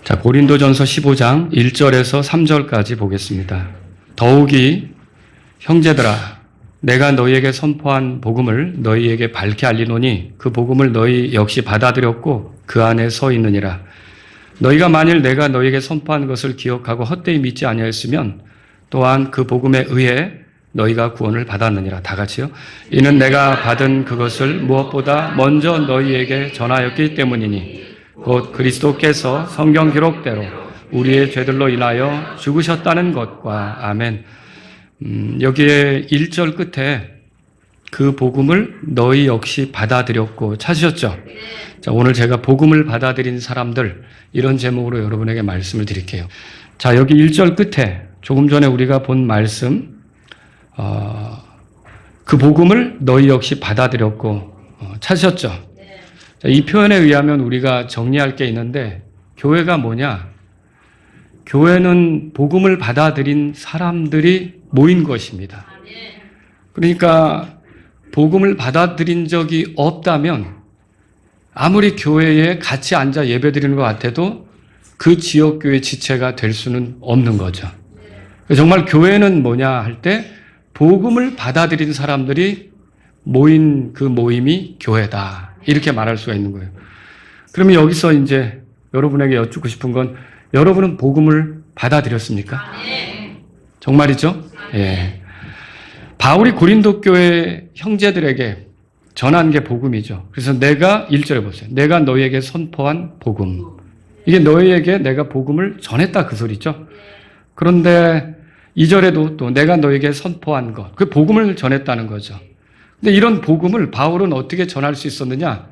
자, 고린도전서 15장 1절에서 3절까지 보겠습니다. 더욱이 형제들아, 내가 너희에게 선포한 복음을 너희에게 밝히 알리노니 그 복음을 너희 역시 받아들였고 그 안에 서 있느니라. 너희가 만일 내가 너희에게 선포한 것을 기억하고 헛되이 믿지 아니하였으면 또한 그 복음에 의해 너희가 구원을 받았느니라. 다 같이요. 이는 내가 받은 그것을 무엇보다 먼저 너희에게 전하였기 때문이니 곧 그리스도께서 성경 기록대로 우리의 죄들로 인하여 죽으셨다는 것과 아멘. 여기에 1절 끝에 그 복음을 너희 역시 받아들였고 찾으셨죠? 자, 오늘 제가 복음을 받아들인 사람들 이런 제목으로 여러분에게 말씀을 드릴게요. 자, 여기 1절 끝에 조금 전에 우리가 본 말씀 그 복음을 너희 역시 받아들였고 찾으셨죠? 자, 이 표현에 의하면 우리가 정리할 게 있는데 교회가 뭐냐? 교회는 복음을 받아들인 사람들이 모인 것입니다. 그러니까 복음을 받아들인 적이 없다면 아무리 교회에 같이 앉아 예배드리는 것 같아도 그 지역교회 지체가 될 수는 없는 거죠. 정말 교회는 뭐냐 할 때 복음을 받아들인 사람들이 모인 그 모임이 교회다. 이렇게 말할 수가 있는 거예요. 그러면 여기서 이제 여러분에게 여쭙고 싶은 건 여러분은 복음을 받아들였습니까? 정말이죠? 예. 바울이 고린도 교회 형제들에게 전한 게 복음이죠. 그래서 내가 1절에 보세요. 내가 너희에게 선포한 복음. 이게 너희에게 내가 복음을 전했다 그 소리죠. 그런데 2절에도 또 내가 너희에게 선포한 것. 그 복음을 전했다는 거죠. 근데 이런 복음을 바울은 어떻게 전할 수 있었느냐?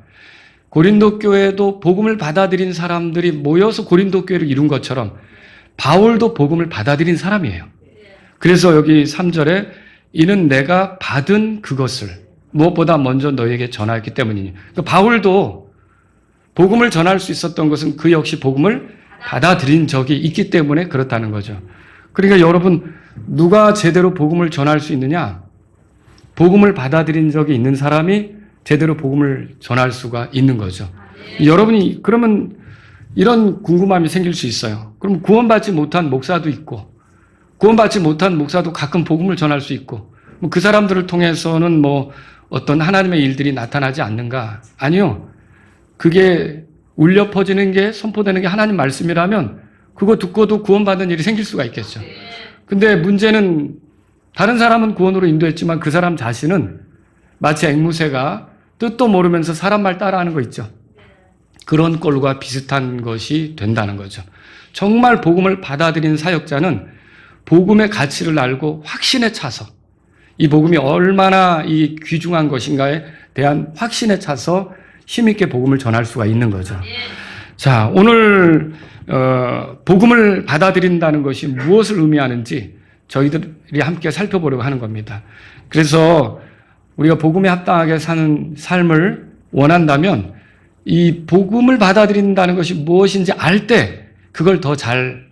고린도 교회도 복음을 받아들인 사람들이 모여서 고린도 교회를 이룬 것처럼 바울도 복음을 받아들인 사람이에요. 그래서 여기 3절에 이는 내가 받은 그것을 무엇보다 먼저 너희에게 전하였기 때문이니. 그러니까 바울도 복음을 전할 수 있었던 것은 그 역시 복음을 받아들인 적이 있기 때문에 그렇다는 거죠. 그러니까 여러분 누가 제대로 복음을 전할 수 있느냐? 복음을 받아들인 적이 있는 사람이 제대로 복음을 전할 수가 있는 거죠. 여러분이 그러면 이런 궁금함이 생길 수 있어요. 그럼 구원받지 못한 목사도 있고 구원받지 못한 목사도 가끔 복음을 전할 수 있고 그 사람들을 통해서는 뭐 어떤 하나님의 일들이 나타나지 않는가? 아니요. 그게 울려 퍼지는 게 선포되는 게 하나님 말씀이라면 그거 듣고도 구원받는 일이 생길 수가 있겠죠. 근데 문제는 다른 사람은 구원으로 인도했지만 그 사람 자신은 마치 앵무새가 뜻도 모르면서 사람 말 따라하는 거 있죠. 그런 꼴과 비슷한 것이 된다는 거죠. 정말 복음을 받아들인 사역자는 복음의 가치를 알고 확신에 차서 이 복음이 얼마나 이 귀중한 것인가에 대한 확신에 차서 힘있게 복음을 전할 수가 있는 거죠. 자, 오늘 복음을 받아들인다는 것이 무엇을 의미하는지 저희들이 함께 살펴보려고 하는 겁니다. 그래서 우리가 복음에 합당하게 사는 삶을 원한다면 이 복음을 받아들인다는 것이 무엇인지 알 때 그걸 더 잘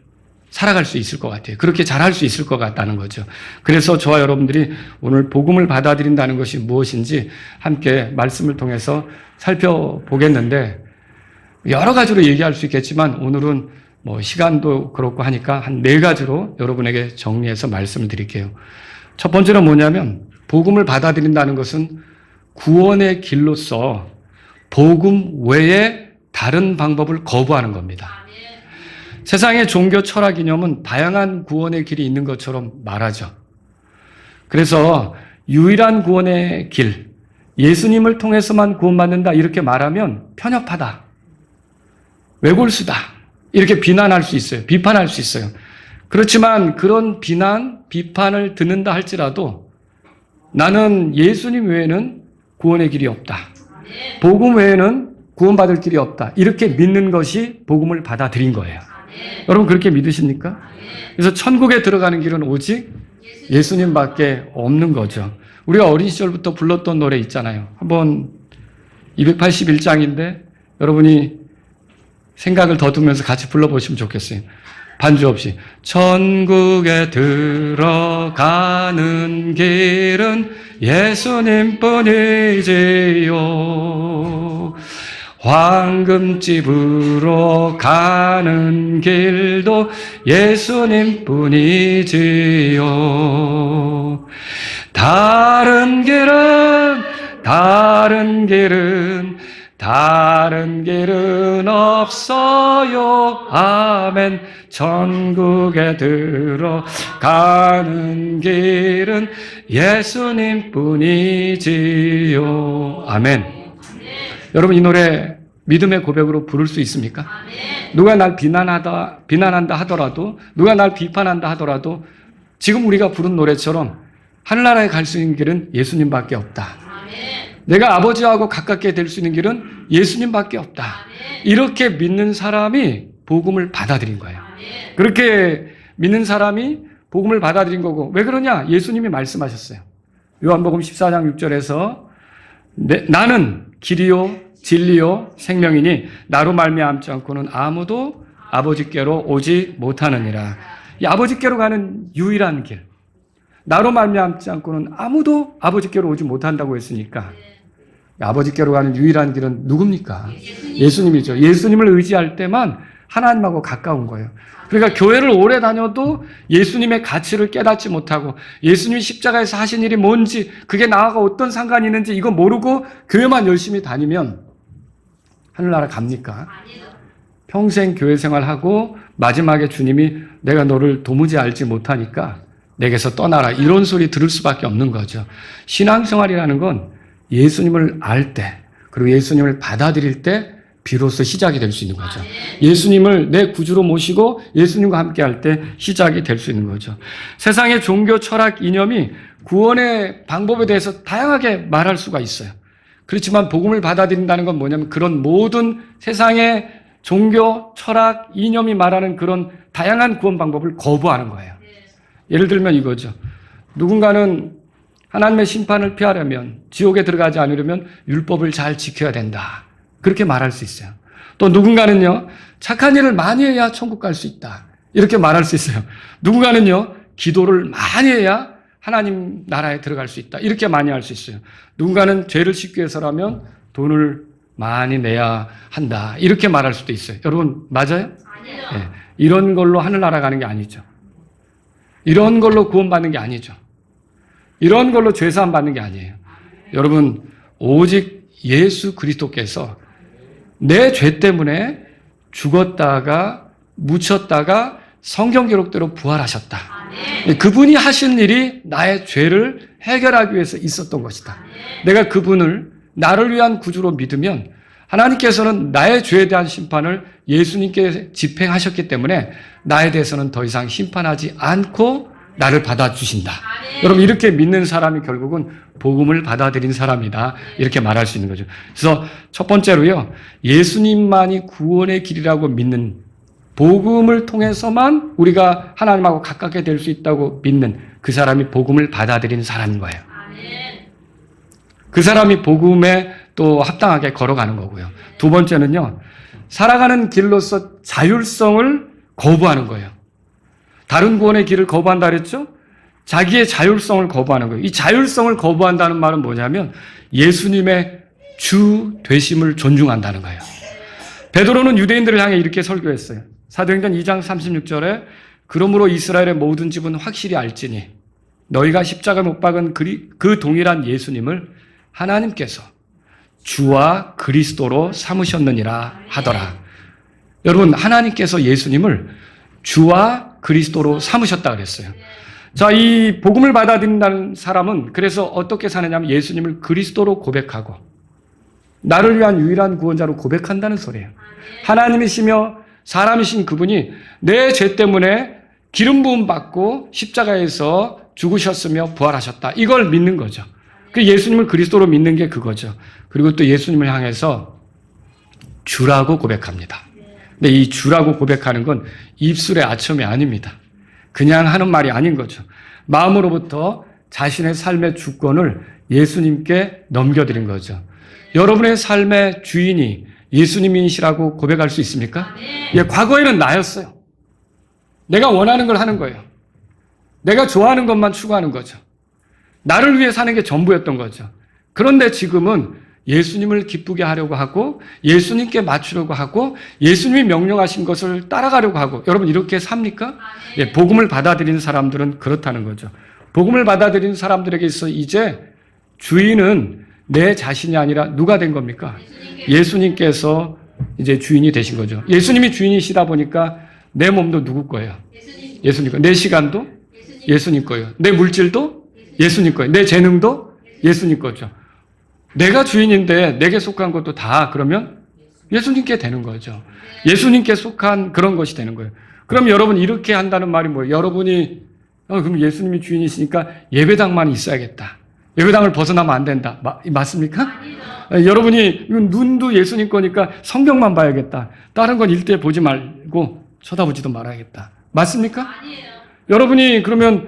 살아갈 수 있을 것 같아요. 그렇게 잘할 수 있을 것 같다는 거죠. 그래서 저와 여러분들이 오늘 복음을 받아들인다는 것이 무엇인지 함께 말씀을 통해서 살펴보겠는데 여러 가지로 얘기할 수 있겠지만 오늘은 뭐 시간도 그렇고 하니까 한 4가지로 여러분에게 정리해서 말씀을 드릴게요. 첫 번째는 뭐냐면 복음을 받아들인다는 것은 구원의 길로서 복음 외에 다른 방법을 거부하는 겁니다. 세상의 종교 철학 이념은 다양한 구원의 길이 있는 것처럼 말하죠. 그래서 유일한 구원의 길, 예수님을 통해서만 구원받는다 이렇게 말하면 편협하다, 외골수다 이렇게 비난할 수 있어요. 비판할 수 있어요. 그렇지만 그런 비난, 비판을 듣는다 할지라도 나는 예수님 외에는 구원의 길이 없다. 복음 외에는 구원받을 길이 없다. 이렇게 믿는 것이 복음을 받아들인 거예요. 여러분 그렇게 믿으십니까? 그래서 천국에 들어가는 길은 오직 예수님밖에 없는 거죠. 우리가 어린 시절부터 불렀던 노래 있잖아요. 한번 281장인데 여러분이 생각을 더두면서 같이 불러보시면 좋겠어요. 반주 없이. 천국에 들어가는 길은 예수님뿐이지요. 황금집으로 가는 길도 예수님 뿐이지요. 다른 길은 없어요. 아멘. 천국에 들어가는 길은 예수님 뿐이지요. 아멘. 여러분, 이 노래 믿음의 고백으로 부를 수 있습니까? 누가 날 비난한다 하더라도, 누가 날 비판한다 하더라도 지금 우리가 부른 노래처럼 하늘나라에 갈 수 있는 길은 예수님밖에 없다. 내가 아버지하고 가깝게 될 수 있는 길은 예수님밖에 없다. 이렇게 믿는 사람이 복음을 받아들인 거예요. 그렇게 믿는 사람이 복음을 받아들인 거고, 왜 그러냐? 예수님이 말씀하셨어요. 요한복음 14장 6절에서 나는 길이요 진리요 생명이니 나로 말미암지 않고는 아무도 아버지께로 오지 못하느니라. 이 아버지께로 가는 유일한 길, 나로 말미암지 않고는 아무도 아버지께로 오지 못한다고 했으니까 아버지께로 가는 유일한 길은 누굽니까? 예수님이죠. 예수님을 의지할 때만 하나님하고 가까운 거예요. 그러니까 교회를 오래 다녀도 예수님의 가치를 깨닫지 못하고 예수님이 십자가에서 하신 일이 뭔지, 그게 나하고 어떤 상관이 있는지 이거 모르고 교회만 열심히 다니면 하늘나라 갑니까? 평생 교회 생활하고 마지막에 주님이 내가 너를 도무지 알지 못하니까 내게서 떠나라, 이런 소리 들을 수밖에 없는 거죠. 신앙생활이라는 건 예수님을 알 때, 그리고 예수님을 받아들일 때 비로소 시작이 될 수 있는 거죠. 예수님을 내 구주로 모시고 예수님과 함께 할 때 시작이 될 수 있는 거죠. 세상의 종교, 철학, 이념이 구원의 방법에 대해서 다양하게 말할 수가 있어요. 그렇지만 복음을 받아들인다는 건 뭐냐면 그런 모든 세상의 종교, 철학, 이념이 말하는 그런 다양한 구원 방법을 거부하는 거예요. 예를 들면 이거죠. 누군가는 하나님의 심판을 피하려면, 지옥에 들어가지 않으려면 율법을 잘 지켜야 된다, 그렇게 말할 수 있어요. 또 누군가는요, 착한 일을 많이 해야 천국 갈 수 있다, 이렇게 말할 수 있어요. 누군가는요, 기도를 많이 해야 하나님 나라에 들어갈 수 있다, 이렇게 많이 할 수 있어요. 누군가는 죄를 씻기 위해서라면 돈을 많이 내야 한다, 이렇게 말할 수도 있어요. 여러분, 맞아요? 아니요. 네, 이런 걸로 하늘나라 가는 게 아니죠. 이런 걸로 구원받는 게 아니죠. 이런 걸로 죄사함 받는 게 아니에요. 여러분, 오직 예수 그리스도께서 내 죄 때문에 죽었다가 묻혔다가 성경 기록대로 부활하셨다. 그분이 하신 일이 나의 죄를 해결하기 위해서 있었던 것이다. 내가 그분을 나를 위한 구주로 믿으면 하나님께서는 나의 죄에 대한 심판을 예수님께 집행하셨기 때문에 나에 대해서는 더 이상 심판하지 않고 나를 받아주신다. 여러분, 이렇게 믿는 사람이 결국은 복음을 받아들인 사람이다, 이렇게 말할 수 있는 거죠. 그래서 첫 번째로요, 예수님만이 구원의 길이라고 믿는, 복음을 통해서만 우리가 하나님하고 가깝게 될 수 있다고 믿는 그 사람이 복음을 받아들인 사람인 거예요. 그 사람이 복음에 또 합당하게 걸어가는 거고요. 두 번째는요, 살아가는 길로서 자율성을 거부하는 거예요. 다른 구원의 길을 거부한다 그랬죠? 자기의 자율성을 거부하는 거예요. 이 자율성을 거부한다는 말은 뭐냐면 예수님의 주 되심을 존중한다는 거예요. 베드로는 유대인들을 향해 이렇게 설교했어요. 사도행전 2장 36절에 그러므로 이스라엘의 모든 집은 확실히 알지니 너희가 십자가 못 박은 그 동일한 예수님을 하나님께서 주와 그리스도로 삼으셨느니라 하더라. 여러분, 하나님께서 예수님을 주와 그리스도로 삼으셨다 그랬어요. 자, 이 복음을 받아들인다는 사람은 그래서 어떻게 사느냐면 예수님을 그리스도로 고백하고 나를 위한 유일한 구원자로 고백한다는 소리예요. 하나님이시며 사람이신 그분이 내 죄 때문에 기름 부음 받고 십자가에서 죽으셨으며 부활하셨다, 이걸 믿는 거죠. 그 예수님을 그리스도로 믿는 게 그거죠. 그리고 또 예수님을 향해서 주라고 고백합니다. 근데 이 주라고 고백하는 건 입술의 아첨이 아닙니다. 그냥 하는 말이 아닌 거죠. 마음으로부터 자신의 삶의 주권을 예수님께 넘겨드린 거죠. 여러분의 삶의 주인이 예수님이시라고 고백할 수 있습니까? 예, 과거에는 나였어요. 내가 원하는 걸 하는 거예요. 내가 좋아하는 것만 추구하는 거죠. 나를 위해 사는 게 전부였던 거죠. 그런데 지금은 예수님을 기쁘게 하려고 하고 예수님께 맞추려고 하고 예수님이 명령하신 것을 따라가려고 하고 여러분 이렇게 삽니까? 예, 복음을 받아들이는 사람들은 그렇다는 거죠. 복음을 받아들이는 사람들에게 있어 이제 주인은 내 자신이 아니라 누가 된 겁니까? 예수님께서 이제 주인이 되신 거죠. 예수님이 주인이시다 보니까 내 몸도 누구 거예요? 예수님 거예요. 내 시간도 예수님 거예요. 내 물질도 예수님 거예요. 내 재능도 예수님 거죠. 내가 주인인데 내게 속한 것도 다 그러면 예수님께 되는 거죠. 예수님께 속한 그런 것이 되는 거예요. 그럼 여러분 이렇게 한다는 말이 뭐예요? 여러분이 그럼 예수님이 주인이시니까 예배당만 있어야겠다. 예배당을 벗어나면 안 된다. 맞습니까? 여러분이 눈도 예수님 거니까 성경만 봐야겠다. 다른 건 일대 보지 말고 쳐다보지도 말아야겠다. 맞습니까? 아니에요. 여러분이 그러면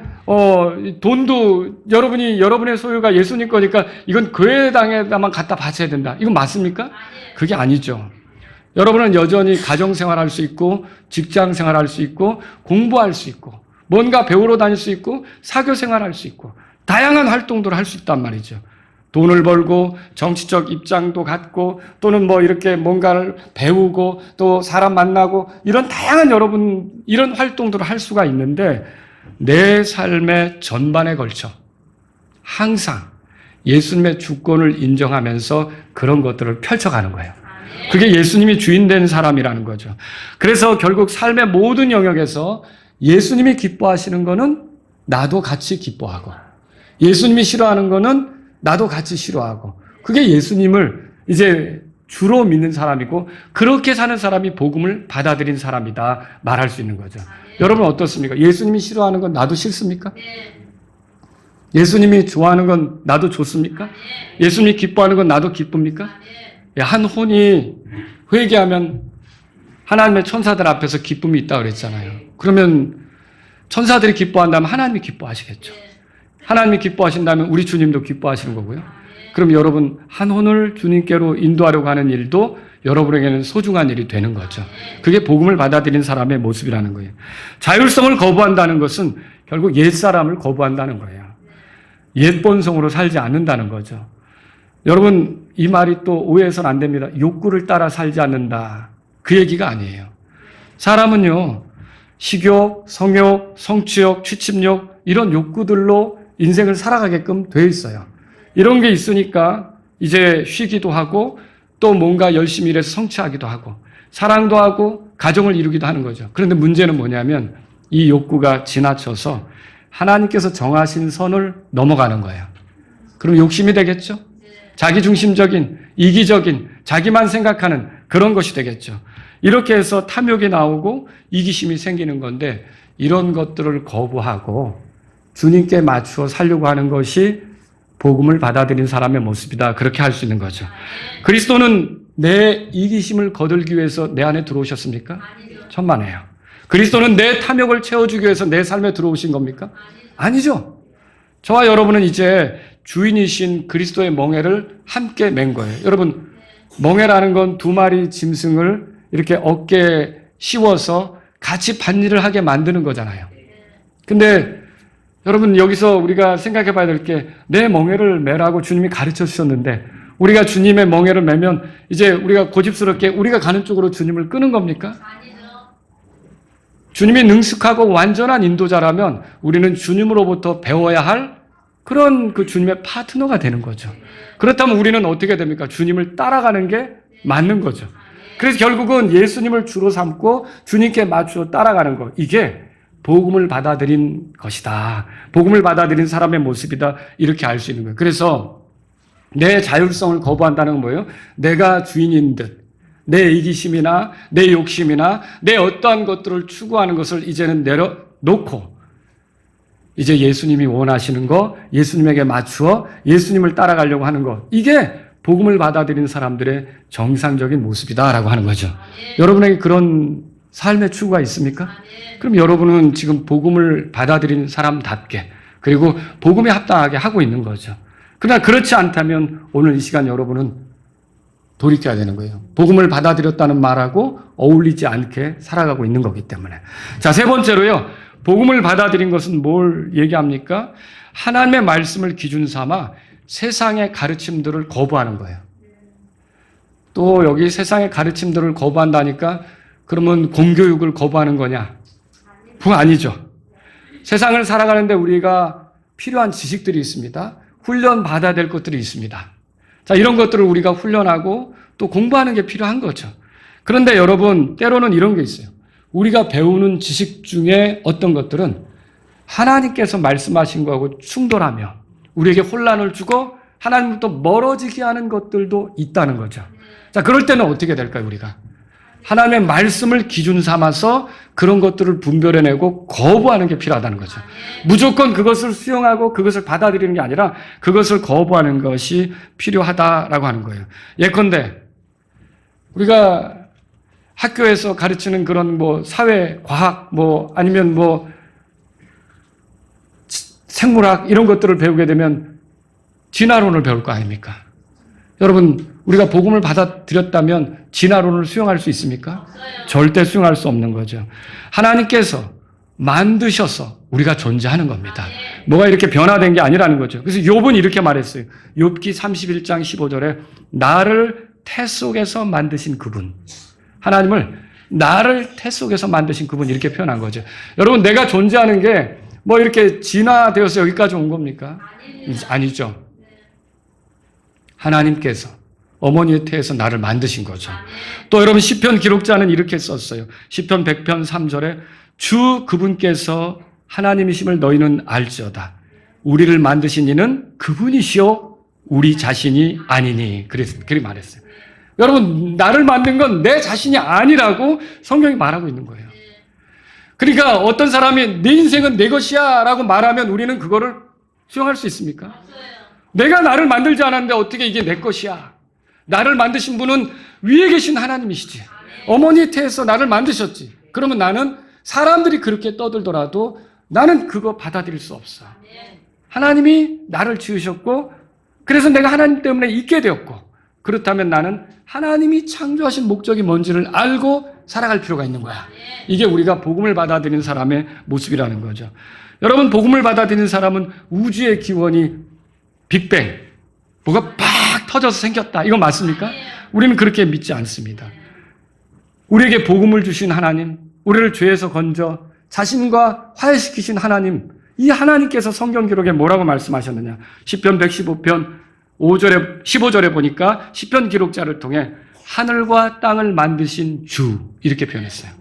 돈도 여러분의 소유가 예수님 거니까 이건 교회당에다만 갖다 바쳐야 된다. 이건 맞습니까? 아니에요. 그게 아니죠. 여러분은 여전히 가정생활할 수 있고 직장생활할 수 있고 공부할 수 있고 뭔가 배우러 다닐 수 있고 사교생활할 수 있고 다양한 활동들을 할 수 있단 말이죠. 돈을 벌고 정치적 입장도 갖고 또는 뭐 이렇게 뭔가를 배우고 또 사람 만나고 이런 다양한 여러분 이런 활동들을 할 수가 있는데 내 삶의 전반에 걸쳐 항상 예수님의 주권을 인정하면서 그런 것들을 펼쳐가는 거예요. 그게 예수님이 주인 된 사람이라는 거죠. 그래서 결국 삶의 모든 영역에서 예수님이 기뻐하시는 거는 나도 같이 기뻐하고 예수님이 싫어하는 거는 나도 같이 싫어하고 그게 예수님을 이제 주로 믿는 사람이고 그렇게 사는 사람이 복음을 받아들인 사람이다 말할 수 있는 거죠. 여러분 어떻습니까? 예수님이 싫어하는 건 나도 싫습니까? 예수님이 좋아하는 건 나도 좋습니까? 예수님이 기뻐하는 건 나도 기쁩니까? 한 혼이 회개하면 하나님의 천사들 앞에서 기쁨이 있다고 그랬잖아요. 그러면 천사들이 기뻐한다면 하나님이 기뻐하시겠죠. 하나님이 기뻐하신다면 우리 주님도 기뻐하시는 거고요. 그럼 여러분 한 혼을 주님께로 인도하려고 하는 일도 여러분에게는 소중한 일이 되는 거죠. 그게 복음을 받아들인 사람의 모습이라는 거예요. 자율성을 거부한다는 것은 결국 옛사람을 거부한다는 거예요. 옛 본성으로 살지 않는다는 거죠. 여러분 이 말이 또 오해해서는 안 됩니다. 욕구를 따라 살지 않는다. 그 얘기가 아니에요. 사람은요. 식욕, 성욕, 성취욕, 취침욕 이런 욕구들로 인생을 살아가게끔 돼 있어요. 이런 게 있으니까 이제 쉬기도 하고 또 뭔가 열심히 일해서 성취하기도 하고 사랑도 하고 가정을 이루기도 하는 거죠. 그런데 문제는 뭐냐면 이 욕구가 지나쳐서 하나님께서 정하신 선을 넘어가는 거예요. 그럼 욕심이 되겠죠? 자기중심적인, 이기적인, 자기만 생각하는 그런 것이 되겠죠. 이렇게 해서 탐욕이 나오고 이기심이 생기는 건데 이런 것들을 거부하고 주님께 맞추어 살려고 하는 것이 복음을 받아들인 사람의 모습이다. 그렇게 할 수 있는 거죠. 그리스도는 내 이기심을 거들기 위해서 내 안에 들어오셨습니까? 천만에요. 그리스도는 내 탐욕을 채워주기 위해서 내 삶에 들어오신 겁니까? 아니죠. 저와 여러분은 이제 주인이신 그리스도의 멍에를 함께 맨 거예요. 여러분 멍에라는 건 두 마리 짐승을 이렇게 어깨에 씌워서 같이 밭일을 하게 만드는 거잖아요. 근데 여러분 여기서 우리가 생각해 봐야 될 게 내 멍에를 매라고 주님이 가르쳐 주셨는데 우리가 주님의 멍에를 매면 이제 우리가 고집스럽게 우리가 가는 쪽으로 주님을 끄는 겁니까? 주님이 능숙하고 완전한 인도자라면 우리는 주님으로부터 배워야 할 그런 그 주님의 파트너가 되는 거죠. 그렇다면 우리는 어떻게 됩니까? 주님을 따라가는 게 맞는 거죠. 그래서 결국은 예수님을 주로 삼고 주님께 맞추어 따라가는 것. 이게 복음을 받아들인 것이다. 복음을 받아들인 사람의 모습이다. 이렇게 알 수 있는 거예요. 그래서 내 자율성을 거부한다는 건 뭐예요? 내가 주인인 듯 내 이기심이나 내 욕심이나 내 어떠한 것들을 추구하는 것을 이제는 내려놓고 이제 예수님이 원하시는 거, 예수님에게 맞추어 예수님을 따라가려고 하는 것. 이게 복음을 받아들인 사람들의 정상적인 모습이다라고 하는 거죠. 여러분에게 그런 삶의 추구가 있습니까? 그럼 여러분은 지금 복음을 받아들인 사람답게 그리고 복음에 합당하게 하고 있는 거죠. 그러나 그렇지 않다면 오늘 이 시간 여러분은 돌이켜야 되는 거예요. 복음을 받아들였다는 말하고 어울리지 않게 살아가고 있는 거기 때문에. 자, 세 번째로요. 복음을 받아들인 것은 뭘 얘기합니까? 하나님의 말씀을 기준 삼아 세상의 가르침들을 거부하는 거예요. 또 여기 세상의 가르침들을 거부한다니까 그러면 공교육을 거부하는 거냐? 그거 아니죠. 세상을 살아가는데 우리가 필요한 지식들이 있습니다. 훈련 받아야 될 것들이 있습니다. 자, 이런 것들을 우리가 훈련하고 또 공부하는 게 필요한 거죠. 그런데 여러분, 때로는 이런 게 있어요. 우리가 배우는 지식 중에 어떤 것들은 하나님께서 말씀하신 거하고 충돌하며 우리에게 혼란을 주고 하나님부터 멀어지게 하는 것들도 있다는 거죠. 자, 그럴 때는 어떻게 될까요, 우리가? 하나님의 말씀을 기준 삼아서 그런 것들을 분별해내고 거부하는 게 필요하다는 거죠. 무조건 그것을 수용하고 그것을 받아들이는 게 아니라 그것을 거부하는 것이 필요하다라고 하는 거예요. 예컨대 우리가 학교에서 가르치는 그런 사회, 과학, 아니면 생물학 이런 것들을 배우게 되면 진화론을 배울 거 아닙니까? 여러분, 우리가 복음을 받아들였다면 진화론을 수용할 수 있습니까? 절대 수용할 수 없는 거죠. 하나님께서 만드셔서 우리가 존재하는 겁니다. 뭐가 이렇게 변화된 게 아니라는 거죠. 그래서 욥은 이렇게 말했어요. 욥기 31장 15절에 나를 태 속에서 만드신 그분, 하나님을 나를 태 속에서 만드신 그분 이렇게 표현한 거죠. 여러분, 내가 존재하는 게 이렇게 진화되어서 여기까지 온 겁니까? 아니죠. 하나님께서 어머니의 태에서 나를 만드신 거죠. 또 여러분, 시편 기록자는 이렇게 썼어요. 시편 100편 3절에 주 그분께서 하나님이심을 너희는 알지어다. 우리를 만드신 이는 그분이시요 우리 자신이 아니니. 그렇게 말했어요. 여러분, 나를 만든 건 내 자신이 아니라고 성경이 말하고 있는 거예요. 그러니까 어떤 사람이 내 인생은 내 것이야 라고 말하면 우리는 그거를 수용할 수 있습니까? 내가 나를 만들지 않았는데 어떻게 이게 내 것이야? 나를 만드신 분은 위에 계신 하나님이시지. 어머니 태에서 나를 만드셨지. 그러면 나는 사람들이 그렇게 떠들더라도 나는 그거 받아들일 수 없어. 하나님이 나를 지으셨고 그래서 내가 하나님 때문에 있게 되었고 그렇다면 나는 하나님이 창조하신 목적이 뭔지를 알고 살아갈 필요가 있는 거야. 이게 우리가 복음을 받아들이는 사람의 모습이라는 거죠. 여러분, 복음을 받아들이는 사람은 우주의 기원이 빅뱅, 뭐가 팍 터져서 생겼다. 이거 맞습니까? 우리는 그렇게 믿지 않습니다. 우리에게 복음을 주신 하나님, 우리를 죄에서 건져 자신과 화해시키신 하나님, 이 하나님께서 성경 기록에 뭐라고 말씀하셨느냐? 시편 115편 15절에 보니까 시편 기록자를 통해 하늘과 땅을 만드신 주 이렇게 표현했어요.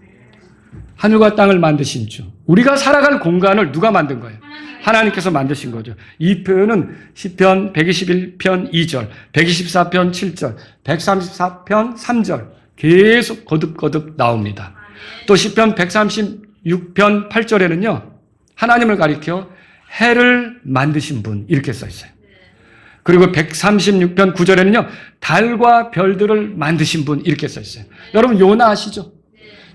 하늘과 땅을 만드신 주. 우리가 살아갈 공간을 누가 만든 거예요? 하나님께서 만드신 거죠. 이 표현은 시편 121편 2절, 124편 7절, 134편 3절 계속 거듭거듭 나옵니다. 또 시편 136편 8절에는요. 하나님을 가리켜 해를 만드신 분 이렇게 써 있어요. 그리고 136편 9절에는요. 달과 별들을 만드신 분 이렇게 써 있어요. 여러분, 요나 아시죠?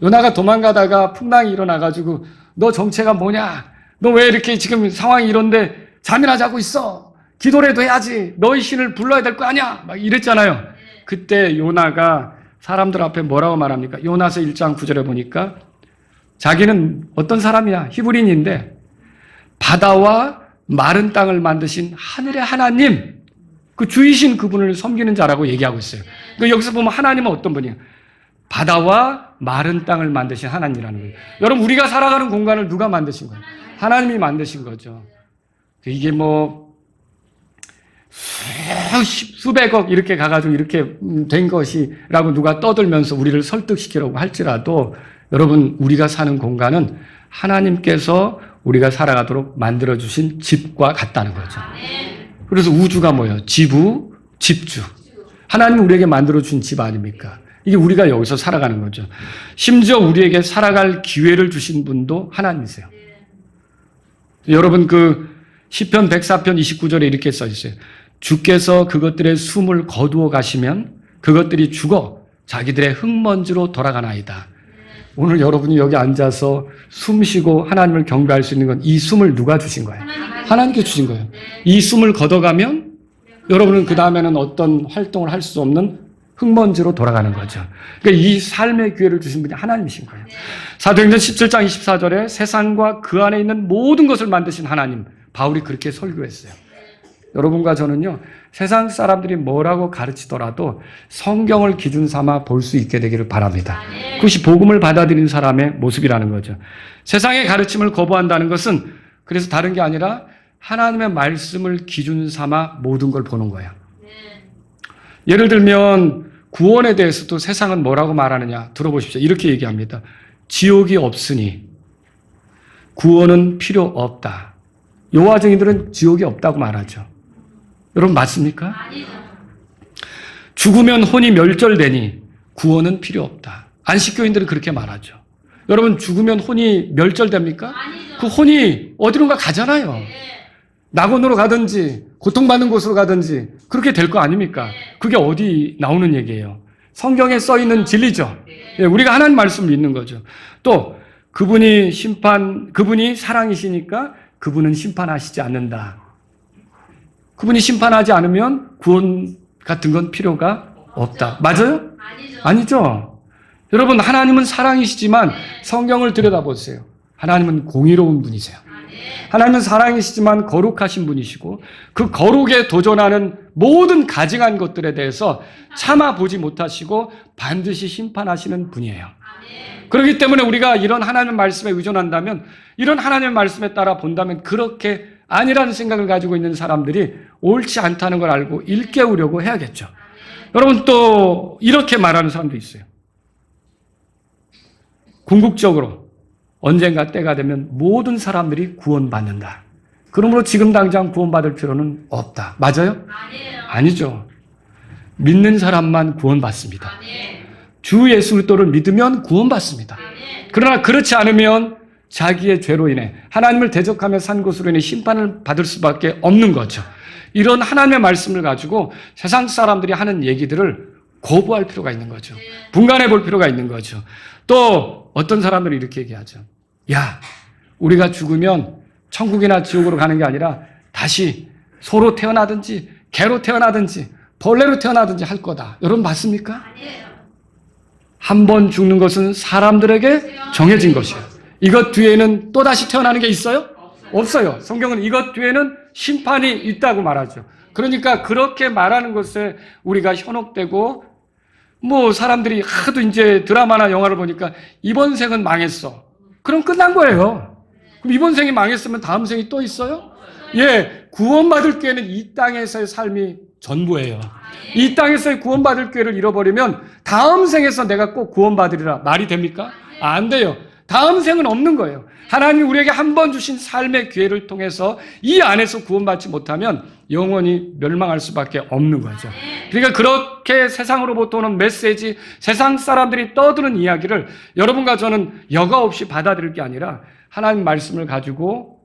요나가 도망가다가 풍랑이 일어나가지고 너 정체가 뭐냐? 너 왜 이렇게 지금 상황이 이런데 잠이나 자고 있어? 기도라도 해야지. 너희 신을 불러야 될 거 아니야? 막 이랬잖아요. 그때 요나가 사람들 앞에 뭐라고 말합니까? 요나서 1장 9절에 보니까 자기는 어떤 사람이야? 히브리인인데 바다와 마른 땅을 만드신 하늘의 하나님, 그 주이신 그분을 섬기는 자라고 얘기하고 있어요. 그러니까 여기서 보면 하나님은 어떤 분이에요? 바다와 마른 땅을 만드신 하나님이라는 거예요. 여러분, 우리가 살아가는 공간을 누가 만드신 거예요? 하나님이 만드신 거죠. 이게 수백억 이렇게 가가지고 이렇게 된 것이라고 누가 떠들면서 우리를 설득시키려고 할지라도 여러분, 우리가 사는 공간은 하나님께서 우리가 살아가도록 만들어주신 집과 같다는 거죠. 그래서 우주가 뭐예요? 지부, 집주. 하나님이 우리에게 만들어준 집 아닙니까? 이게 우리가 여기서 살아가는 거죠. 심지어 우리에게 살아갈 기회를 주신 분도 하나님이세요. 여러분, 시편 104편 29절에 이렇게 써 있어요. 주께서 그것들의 숨을 거두어 가시면 그것들이 죽어 자기들의 흙먼지로 돌아가나이다. 오늘 여러분이 여기 앉아서 숨 쉬고 하나님을 경배할 수 있는 건 이 숨을 누가 주신 거예요? 하나님께 주신 거예요. 이 숨을 걷어가면 여러분은 그 다음에는 어떤 활동을 할 수 없는 흙먼지로 돌아가는 거죠. 그러니까 이 삶의 기회를 주신 분이 하나님이신 거예요. 사도행전 17장 24절에 세상과 그 안에 있는 모든 것을 만드신 하나님, 바울이 그렇게 설교했어요. 여러분과 저는요, 세상 사람들이 뭐라고 가르치더라도 성경을 기준 삼아 볼 수 있게 되기를 바랍니다. 그것이 복음을 받아들이는 사람의 모습이라는 거죠. 세상의 가르침을 거부한다는 것은 그래서 다른 게 아니라 하나님의 말씀을 기준 삼아 모든 걸 보는 거예요. 예를 들면 구원에 대해서도 세상은 뭐라고 말하느냐 들어보십시오. 이렇게 얘기합니다. 지옥이 없으니 구원은 필요 없다. 여호와 증인들은 지옥이 없다고 말하죠. 여러분 맞습니까? 아니죠. 죽으면 혼이 멸절되니 구원은 필요 없다. 안식교인들은 그렇게 말하죠. 여러분 죽으면 혼이 멸절됩니까? 아니죠. 그 혼이 어디론가 가잖아요. 네. 낙원으로 가든지 고통받는 곳으로 가든지 그렇게 될 거 아닙니까? 그게 어디 나오는 얘기예요? 성경에 써 있는 진리죠. 예, 우리가 하나님 말씀을 믿는 거죠. 또 그분이 사랑이시니까 그분은 심판하시지 않는다. 그분이 심판하지 않으면 구원 같은 건 필요가 없다. 맞아요? 아니죠. 여러분 하나님은 사랑이시지만 성경을 들여다보세요. 하나님은 공의로운 분이세요. 하나님은 사랑이시지만 거룩하신 분이시고 그 거룩에 도전하는 모든 가증한 것들에 대해서 참아보지 못하시고 반드시 심판하시는 분이에요. 그렇기 때문에 우리가 이런 하나님의 말씀에 의존한다면, 이런 하나님의 말씀에 따라 본다면 그렇게 아니라는 생각을 가지고 있는 사람들이 옳지 않다는 걸 알고 일깨우려고 해야겠죠. 여러분 또 이렇게 말하는 사람도 있어요. 궁극적으로 언젠가 때가 되면 모든 사람들이 구원받는다. 그러므로 지금 당장 구원받을 필요는 없다. 맞아요? 아니죠. 믿는 사람만 구원받습니다. 주 예수 그리스도를 믿으면 구원받습니다. 그러나 그렇지 않으면 자기의 죄로 인해 하나님을 대적하며 산 것으로 인해 심판을 받을 수밖에 없는 거죠. 이런 하나님의 말씀을 가지고 세상 사람들이 하는 얘기들을 거부할 필요가 있는 거죠. 분간해 볼 필요가 있는 거죠. 또 어떤 사람들이 이렇게 얘기하죠. 야, 우리가 죽으면 천국이나 지옥으로 가는 게 아니라 다시 소로 태어나든지 개로 태어나든지 벌레로 태어나든지 할 거다. 여러분 맞습니까? 한 번 죽는 것은 사람들에게 정해진 것이에요. 이것 뒤에는 또 다시 태어나는 게 있어요? 없어요. 성경은 이것 뒤에는 심판이 있다고 말하죠. 그러니까 그렇게 말하는 것에 우리가 현혹되고 사람들이 하도 이제 드라마나 영화를 보니까 이번 생은 망했어. 그럼 끝난 거예요. 그럼 이번 생이 망했으면 다음 생이 또 있어요? 예, 구원받을 기회는 이 땅에서의 삶이 전부예요. 이 땅에서의 구원받을 기회를 잃어버리면 다음 생에서 내가 꼭 구원받으리라 말이 됩니까? 안 돼요. 다음 생은 없는 거예요. 하나님이 우리에게 한 번 주신 삶의 기회를 통해서 이 안에서 구원받지 못하면 영원히 멸망할 수밖에 없는 거죠. 그러니까 그렇게 세상으로부터 오는 메시지, 세상 사람들이 떠드는 이야기를 여러분과 저는 여과 없이 받아들일 게 아니라 하나님 말씀을 가지고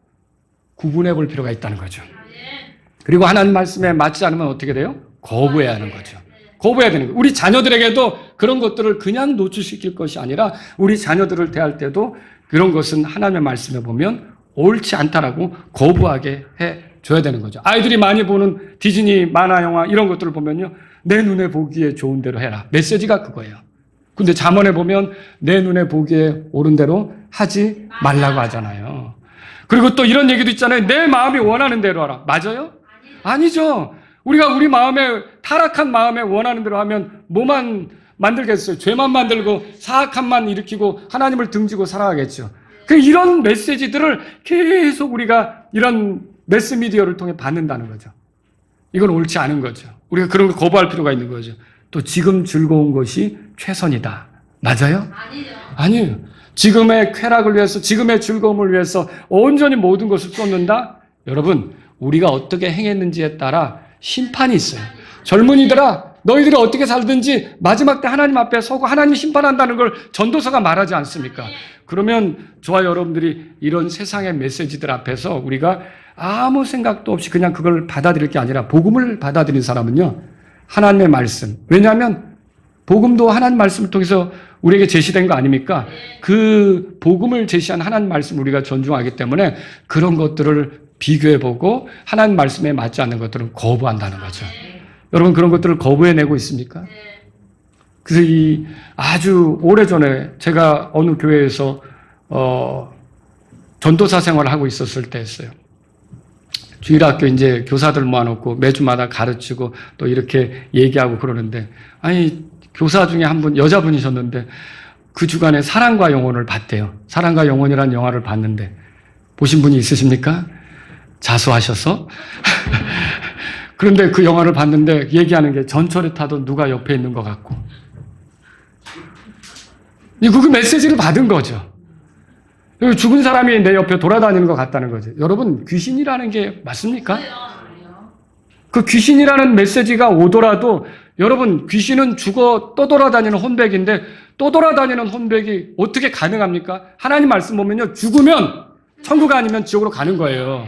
구분해 볼 필요가 있다는 거죠. 그리고 하나님 말씀에 맞지 않으면 어떻게 돼요? 거부해야 하는 거죠. 거부해야 되는 거예요. 우리 자녀들에게도 그런 것들을 그냥 노출시킬 것이 아니라 우리 자녀들을 대할 때도 그런 것은 하나님의 말씀에 보면 옳지 않다라고 거부하게 해줘야 되는 거죠. 아이들이 많이 보는 디즈니 만화 영화 이런 것들을 보면요. 내 눈에 보기에 좋은 대로 해라. 메시지가 그거예요. 근데 잠언에 보면 내 눈에 보기에 옳은 대로 하지 말라고 하잖아요. 그리고 또 이런 얘기도 있잖아요. 내 마음이 원하는 대로 하라. 맞아요? 아니죠. 우리가 우리 마음에 타락한 마음에 원하는 대로 하면 뭐만 만들겠어요? 죄만 만들고 사악함만 일으키고 하나님을 등지고 살아가겠죠. 이런 메시지들을 계속 우리가 이런 매스미디어를 통해 받는다는 거죠. 이건 옳지 않은 거죠. 우리가 그런 걸 거부할 필요가 있는 거죠. 또 지금 즐거운 것이 최선이다. 맞아요? 아니에요. 지금의 쾌락을 위해서, 지금의 즐거움을 위해서 온전히 모든 것을 쏟는다? 여러분, 우리가 어떻게 행했는지에 따라 심판이 있어요. 젊은이들아, 너희들이 어떻게 살든지 마지막 때 하나님 앞에 서고 하나님이 심판한다는 걸 전도서가 말하지 않습니까? 그러면 저와 여러분들이 이런 세상의 메시지들 앞에서 우리가 아무 생각도 없이 그냥 그걸 받아들일 게 아니라 복음을 받아들인 사람은요, 하나님의 말씀. 왜냐하면 복음도 하나님 말씀을 통해서 우리에게 제시된 거 아닙니까? 그 복음을 제시한 하나님 말씀을 우리가 존중하기 때문에 그런 것들을 비교해보고 하나님 말씀에 맞지 않는 것들은 거부한다는 거죠. 여러분 그런 것들을 거부해내고 있습니까? 그래서 아주 오래전에 제가 어느 교회에서 전도사 생활을 하고 있었을 때였어요. 주일학교 이제 교사들 모아놓고 매주마다 가르치고 또 이렇게 얘기하고 그러는데, 아니, 교사 중에 한 분, 여자분이셨는데 그 주간에 사랑과 영혼을 봤대요. 사랑과 영혼이라는 영화를 봤는데, 보신 분이 있으십니까? 자수하셔서? 그런데 그 영화를 봤는데 얘기하는 게 전철에 타도 누가 옆에 있는 것 같고. 그 메시지를 받은 거죠. 죽은 사람이 내 옆에 돌아다니는 것 같다는 거죠. 여러분, 귀신이라는 게 맞습니까? 그 귀신이라는 메시지가 오더라도 여러분, 귀신은 죽어 또 돌아다니는 혼백인데 또 돌아다니는 혼백이 어떻게 가능합니까? 하나님 말씀 보면요, 죽으면 천국 아니면 지옥으로 가는 거예요.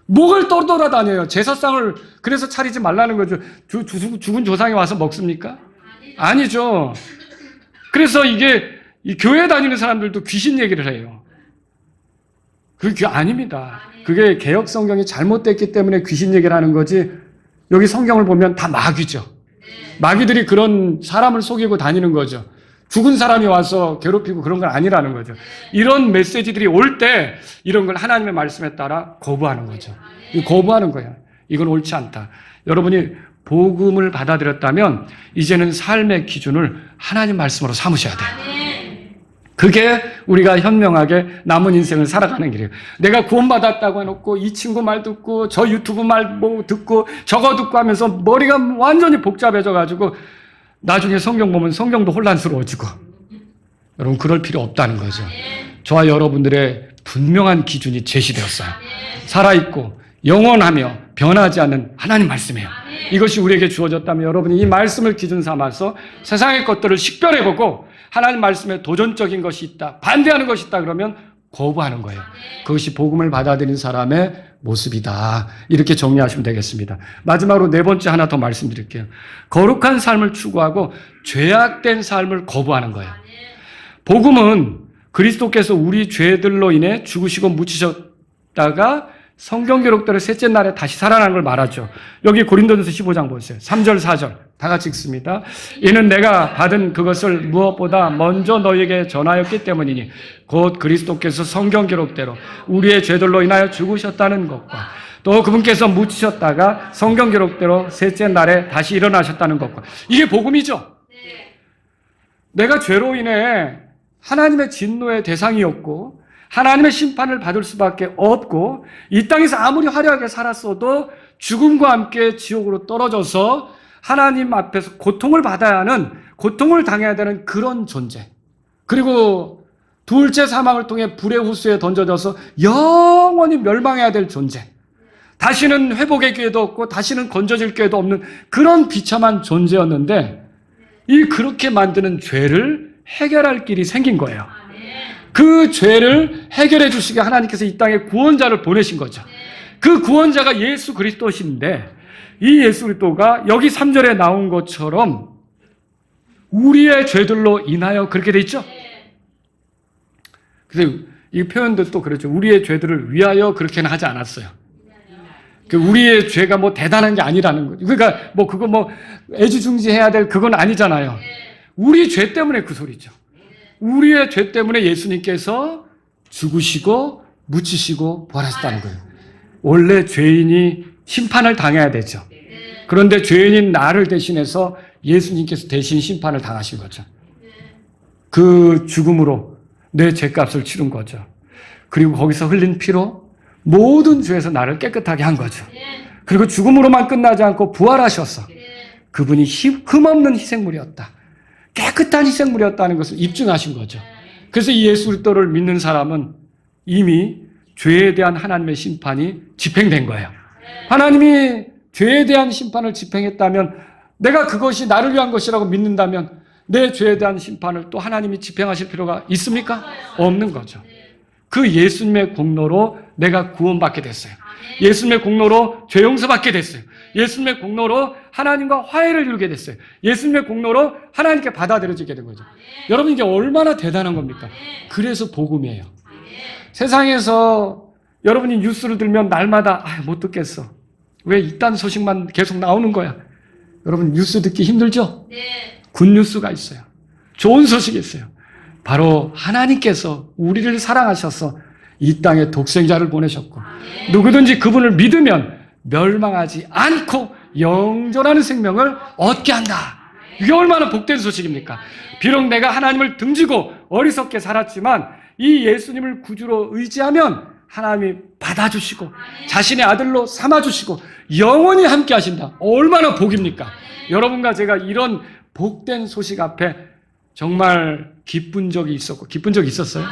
목을 또 돌아다녀요. 제사상을 그래서 차리지 말라는 거죠. 죽은 조상이 와서 먹습니까? 아니죠. 그래서 이게 이 교회 다니는 사람들도 귀신 얘기를 해요. 그게 아닙니다. 그게 개역 성경이 잘못됐기 때문에 귀신 얘기를 하는 거지, 여기 성경을 보면 다 마귀죠. 마귀들이 그런 사람을 속이고 다니는 거죠. 죽은 사람이 와서 괴롭히고 그런 건 아니라는 거죠. 이런 메시지들이 올 때 이런 걸 하나님의 말씀에 따라 거부하는 거죠. 거부하는 거예요. 이건 옳지 않다. 여러분이 복음을 받아들였다면 이제는 삶의 기준을 하나님 말씀으로 삼으셔야 돼요. 그게 우리가 현명하게 남은 인생을 살아가는 길이에요. 내가 구원받았다고 해놓고 이 친구 말 듣고 저 유튜브 말 뭐 듣고 저거 듣고 하면서 머리가 완전히 복잡해져가지고 나중에 성경 보면 성경도 혼란스러워지고, 여러분 그럴 필요 없다는 거죠. 저와 여러분들의 분명한 기준이 제시되었어요. 살아있고 영원하며 변하지 않는 하나님 말씀이에요. 이것이 우리에게 주어졌다면 여러분이 이 말씀을 기준 삼아서 세상의 것들을 식별해보고 하나님 말씀에 도전적인 것이 있다, 반대하는 것이 있다 그러면 거부하는 거예요. 그것이 복음을 받아들인 사람의 모습이다. 이렇게 정리하시면 되겠습니다. 마지막으로 네 번째 하나 더 말씀드릴게요. 거룩한 삶을 추구하고 죄악된 삶을 거부하는 거예요. 복음은 그리스도께서 우리 죄들로 인해 죽으시고 묻히셨다가 성경 기록대로 셋째 날에 다시 살아나는 걸 말하죠. 여기 고린도전서 15장 보세요. 3절 4절 다 같이 읽습니다. 이는 내가 받은 그것을 무엇보다 먼저 너희에게 전하였기 때문이니 곧 그리스도께서 성경 기록대로 우리의 죄들로 인하여 죽으셨다는 것과 또 그분께서 묻히셨다가 성경 기록대로 셋째 날에 다시 일어나셨다는 것과, 이게 복음이죠. 내가 죄로 인해 하나님의 진노의 대상이었고 하나님의 심판을 받을 수밖에 없고 이 땅에서 아무리 화려하게 살았어도 죽음과 함께 지옥으로 떨어져서 하나님 앞에서 고통을 받아야 하는, 고통을 당해야 되는 그런 존재, 그리고 둘째 사망을 통해 불의 호수에 던져져서 영원히 멸망해야 될 존재, 다시는 회복의 기회도 없고 다시는 건져질 기회도 없는 그런 비참한 존재였는데, 이 그렇게 만드는 죄를 해결할 길이 생긴 거예요. 그 죄를 해결해 주시게 하나님께서 이 땅에 구원자를 보내신 거죠. 그 구원자가 예수 그리스도신데, 이 예수 그리스도가 여기 3절에 나온 것처럼 우리의 죄들로 인하여 그렇게 돼 있죠. 그래서 이 표현도 또 그렇죠. 우리의 죄들을 위하여 그렇게는 하지 않았어요. 우리의 죄가 뭐 대단한 게 아니라는 거죠. 그러니까 뭐 그거 뭐 애지중지해야 될 그건 아니잖아요. 우리 죄 때문에 그 소리죠. 우리의 죄 때문에 예수님께서 죽으시고 묻히시고 부활하셨다는 거예요. 원래 죄인이 심판을 당해야 되죠. 그런데 죄인인 나를 대신해서 예수님께서 대신 심판을 당하신 거죠. 그 죽음으로 내 죄값을 치른 거죠. 그리고 거기서 흘린 피로 모든 죄에서 나를 깨끗하게 한 거죠. 그리고 죽음으로만 끝나지 않고 부활하셔서 그분이 흠없는 희생물이었다, 깨끗한 희생물이었다는 것을 입증하신 거죠. 그래서 이 예수 그리스도를 믿는 사람은 이미 죄에 대한 하나님의 심판이 집행된 거예요. 하나님이 죄에 대한 심판을 집행했다면, 내가 그것이 나를 위한 것이라고 믿는다면 내 죄에 대한 심판을 또 하나님이 집행하실 필요가 있습니까? 없는 거죠. 그 예수님의 공로로 내가 구원받게 됐어요. 예수님의 공로로 죄 용서받게 됐어요. 예수님의 공로로 하나님과 화해를 이루게 됐어요. 예수님의 공로로 하나님께 받아들여지게 된 거죠. 여러분, 이게 얼마나 대단한 겁니까? 그래서 복음이에요. 세상에서 여러분이 뉴스를 들면 날마다 못 듣겠어, 왜 이딴 소식만 계속 나오는 거야? 여러분, 뉴스 듣기 힘들죠? 굿뉴스가 있어요. 좋은 소식이 있어요. 바로 하나님께서 우리를 사랑하셔서 이 땅에 독생자를 보내셨고 누구든지 그분을 믿으면 멸망하지 않고 영존하는 생명을 얻게 한다. 이게 얼마나 복된 소식입니까? 비록 내가 하나님을 등지고 어리석게 살았지만 이 예수님을 구주로 의지하면 하나님이 받아주시고 자신의 아들로 삼아주시고 영원히 함께 하신다. 얼마나 복입니까? 여러분과 제가 이런 복된 소식 앞에 정말 기쁜 적이 있었어요?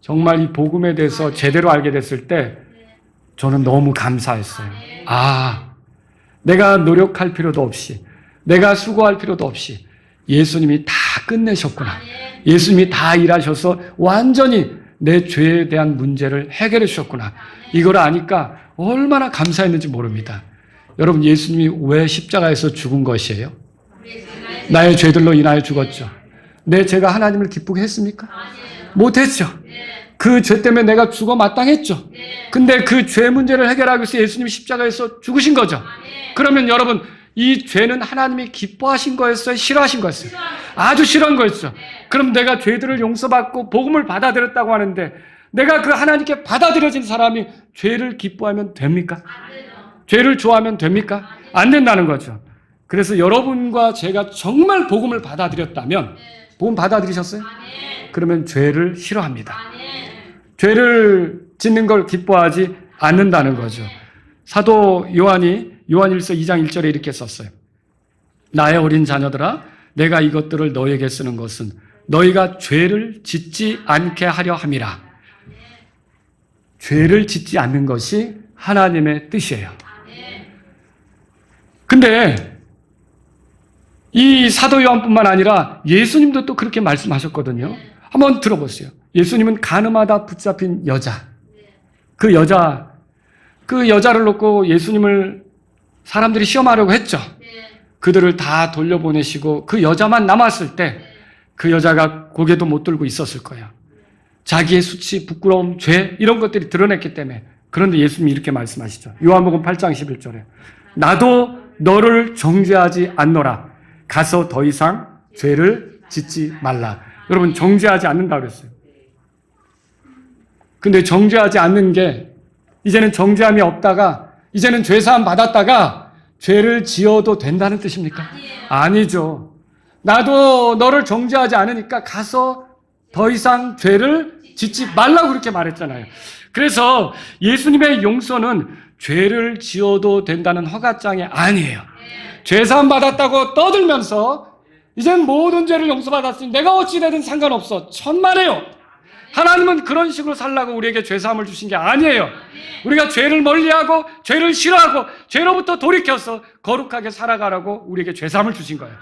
정말 이 복음에 대해서 제대로 알게 됐을 때 저는 너무 감사했어요. 내가 노력할 필요도 없이, 내가 수고할 필요도 없이 예수님이 다 끝내셨구나. 예수님이 다 일하셔서 완전히 내 죄에 대한 문제를 해결해 주셨구나. 이걸 아니까 얼마나 감사했는지 모릅니다. 여러분, 예수님이 왜 십자가에서 죽은 것이에요? 나의 죄들로 인하여 죽었죠. 내 죄가 하나님을 기쁘게 했습니까? 못했죠. 그 죄 때문에 내가 죽어 마땅했죠. 근데 그 죄 문제를 해결하기 위해서 예수님이 십자가에서 죽으신 거죠. 그러면 여러분, 이 죄는 하나님이 기뻐하신 거였어요? 싫어하신 거였어요? 아주 싫어한 거였죠. 그럼 내가 죄들을 용서받고 복음을 받아들였다고 하는데 내가 그 하나님께 받아들여진 사람이 죄를 기뻐하면 됩니까? 죄를 좋아하면 됩니까? 안 된다는 거죠. 그래서 여러분과 제가 정말 복음을 받아들였다면, 복음 받아들이셨어요? 그러면 죄를 싫어합니다. 죄를 짓는 걸 기뻐하지 않는다는 거죠. 사도 요한이 요한일서 2장 1절에 이렇게 썼어요. 나의 어린 자녀들아, 내가 이것들을 너에게 쓰는 것은 너희가 죄를 짓지 않게 하려 함이라. 죄를 짓지 않는 것이 하나님의 뜻이에요. 근데 이 사도 요한뿐만 아니라 예수님도 또 그렇게 말씀하셨거든요. 한번 들어보세요. 예수님은 간음하다 붙잡힌 여자, 그 여자를 놓고 예수님을 사람들이 시험하려고 했죠. 그들을 다 돌려보내시고 그 여자만 남았을 때 그 여자가 고개도 못 들고 있었을 거예요. 자기의 수치, 부끄러움, 죄 이런 것들이 드러냈기 때문에. 그런데 예수님이 이렇게 말씀하시죠. 요한복음 8장 11절에 나도 너를 정죄하지 않노라. 가서 더 이상 죄를 짓지 말라. 여러분, 정죄하지 않는다고 그랬어요. 근데 정죄하지 않는 게 이제는 정죄함이 없다가 이제는 죄사함 받았다가 죄를 지어도 된다는 뜻입니까? 아니죠. 나도 너를 정죄하지 않으니까 가서 더 이상 죄를 짓지 말라고 그렇게 말했잖아요. 그래서 예수님의 용서는 죄를 지어도 된다는 허가장이 아니에요. 죄사함 받았다고 떠들면서 이젠 모든 죄를 용서받았으니 내가 어찌 되든 상관없어. 천만에요. 하나님은 그런 식으로 살라고 우리에게 죄사함을 주신 게 아니에요. 우리가 죄를 멀리하고 죄를 싫어하고 죄로부터 돌이켜서 거룩하게 살아가라고 우리에게 죄사함을 주신 거예요.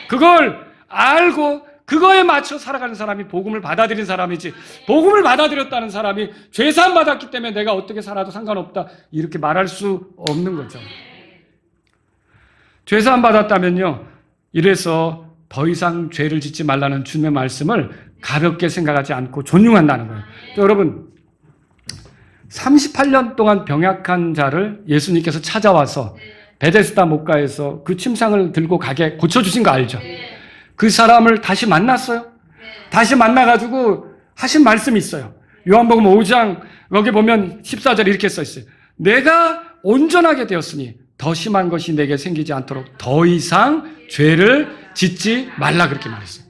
그걸 알고 그거에 맞춰 살아가는 사람이 복음을 받아들인 사람이지, 복음을 받아들였다는 사람이 죄사함 받았기 때문에 내가 어떻게 살아도 상관없다 이렇게 말할 수 없는 거죠. 죄사함 받았다면요, 이래서 더 이상 죄를 짓지 말라는 주님의 말씀을 가볍게 생각하지 않고 존중한다는 거예요. 또 여러분, 38년 동안 병약한 자를 예수님께서 찾아와서 베데스다 목가에서 그 침상을 들고 가게 고쳐주신 거 알죠? 그 사람을 다시 만났어요. 다시 만나가지고 하신 말씀이 있어요. 요한복음 5장 거기 보면 14절에 이렇게 써 있어요. 내가 온전하게 되었으니 더 심한 것이 내게 생기지 않도록 더 이상 죄를 짓지 말라 그렇게 말했어요.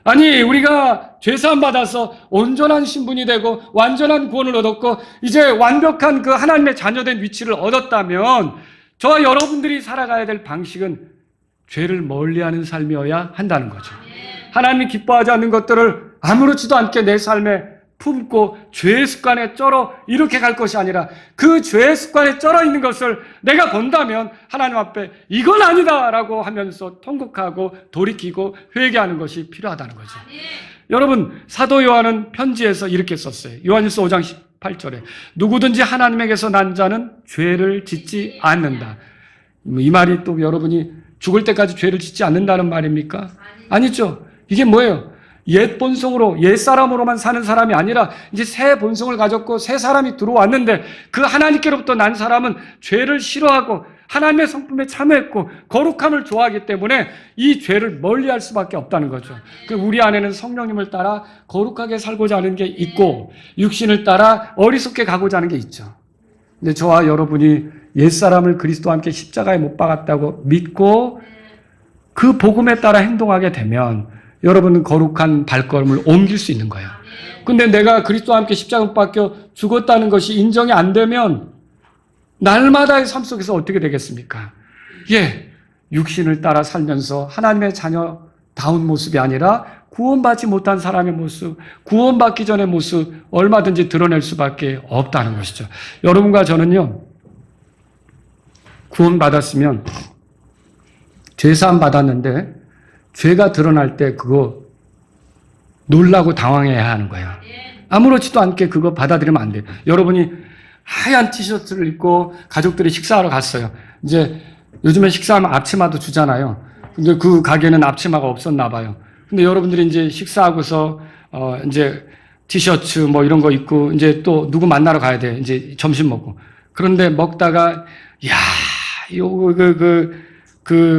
아니, 우리가 죄사함 받아서 온전한 신분이 되고 완전한 구원을 얻었고 이제 완벽한 그 하나님의 자녀된 위치를 얻었다면 저와 여러분들이 살아가야 될 방식은 죄를 멀리하는 삶이어야 한다는 거죠. 하나님이 기뻐하지 않는 것들을 아무렇지도 않게 내 삶에 품고 죄의 습관에 쩔어 이렇게 갈 것이 아니라 그 죄의 습관에 쩔어 있는 것을 내가 본다면 하나님 앞에 이건 아니다라고 하면서 통곡하고 돌이키고 회개하는 것이 필요하다는 거죠. 여러분, 사도 요한은 편지에서 이렇게 썼어요. 요한일서 5장 18절에 누구든지 하나님에게서 난 자는 죄를 짓지 않는다. 이 말이 또 여러분이 죽을 때까지 죄를 짓지 않는다는 말입니까? 아니죠. 이게 뭐예요? 옛 본성으로, 옛 사람으로만 사는 사람이 아니라 이제 새 본성을 가졌고 새 사람이 들어왔는데 그 하나님께로부터 난 사람은 죄를 싫어하고 하나님의 성품에 참여했고 거룩함을 좋아하기 때문에 이 죄를 멀리할 수밖에 없다는 거죠. 우리 안에는 성령님을 따라 거룩하게 살고자 하는 게 있고 육신을 따라 어리석게 가고자 하는 게 있죠. 근데 저와 여러분이 옛사람을 그리스도와 함께 십자가에 못 박았다고 믿고 그 복음에 따라 행동하게 되면 여러분은 거룩한 발걸음을 옮길 수 있는 거예요. 근데 내가 그리스도와 함께 십자가에 못 박혀 죽었다는 것이 인정이 안 되면 날마다의 삶 속에서 어떻게 되겠습니까? 육신을 따라 살면서 하나님의 자녀다운 모습이 아니라 구원받지 못한 사람의 모습, 구원받기 전의 모습 얼마든지 드러낼 수밖에 없다는 것이죠. 여러분과 저는요, 구원받았으면 죄사함 받았는데 죄가 드러날 때 그거 놀라고 당황해야 하는 거예요. 아무렇지도 않게 그거 받아들이면 안 돼요. 여러분이 하얀 티셔츠를 입고 가족들이 식사하러 갔어요. 이제 요즘에 식사하면 앞치마도 주잖아요. 근데 그 가게는 앞치마가 없었나 봐요. 근데 여러분들이 이제 식사하고서 이제 티셔츠 뭐 이런 거 입고 이제 또 누구 만나러 가야 돼. 이제 점심 먹고. 그런데 먹다가